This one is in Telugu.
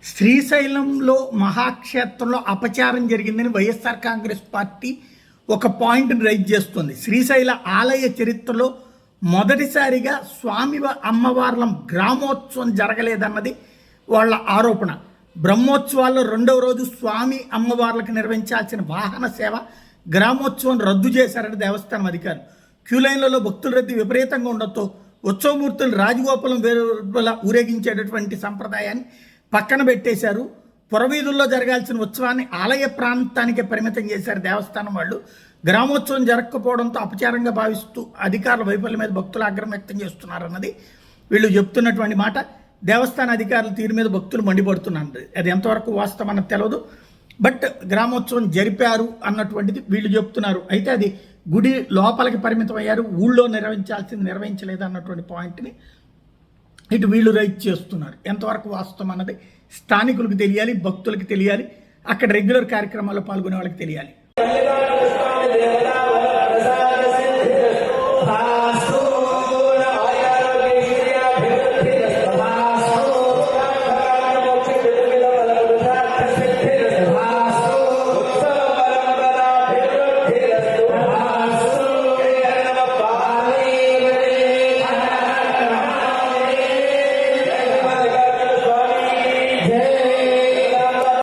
శ్రీశైలంలో మహాక్షేత్రంలో అపచారం జరిగిందని వైఎస్ఆర్ కాంగ్రెస్ పార్టీ ఒక పాయింట్ని రైజ్ చేస్తుంది. శ్రీశైల ఆలయ చరిత్రలో మొదటిసారిగా స్వామి అమ్మవార్ల గ్రామోత్సవం జరగలేదన్నది వాళ్ళ ఆరోపణ. బ్రహ్మోత్సవాల్లో రెండవ రోజు స్వామి అమ్మవార్లకు నిర్వహించాల్సిన వాహన సేవ గ్రామోత్సవం రద్దు చేశారని దేవస్థానం అధికారులు. క్యూ లైన్లలో భక్తుల రద్దీ విపరీతంగా ఉండడంతో ఉత్సవమూర్తులు రాజగోపాలం వేరుల ఊరేగించేటటువంటి సంప్రదాయాన్ని పక్కన పెట్టేశారు. పురవీధుల్లో జరగాల్సిన ఉత్సవాన్ని ఆలయ ప్రాంతానికే పరిమితం చేశారు దేవస్థానం వాళ్ళు. గ్రామోత్సవం జరగకపోవడంతో అపచారంగా భావిస్తూ అధికారుల వైఫల్యం మీద భక్తులు ఆగ్రహం వ్యక్తం చేస్తున్నారన్నది వీళ్ళు చెప్తున్నటువంటి మాట. దేవస్థాన అధికారుల తీరు మీద భక్తులు మండిపడుతున్నారు. అది ఎంతవరకు వాస్తవం అన్నది తెలియదు. బట్ గ్రామోత్సవం జరిపారు అన్నటువంటిది వీళ్ళు చెప్తున్నారు. అయితే అది గుడి లోపలికి పరిమితం అయ్యారు, ఊళ్ళో నిర్వహించాల్సింది నిర్వహించలేదు అన్నటువంటి పాయింట్ని ఇటు వీళ్ళు రైట్ చేస్తున్నారు. ఎంతవరకు వాస్తవం అన్నది స్థానికులకు తెలియాలి, భక్తులకు తెలియాలి, అక్కడ రెగ్యులర్ కార్యక్రమాల్లో పాల్గొనే వాళ్ళకి తెలియాలి.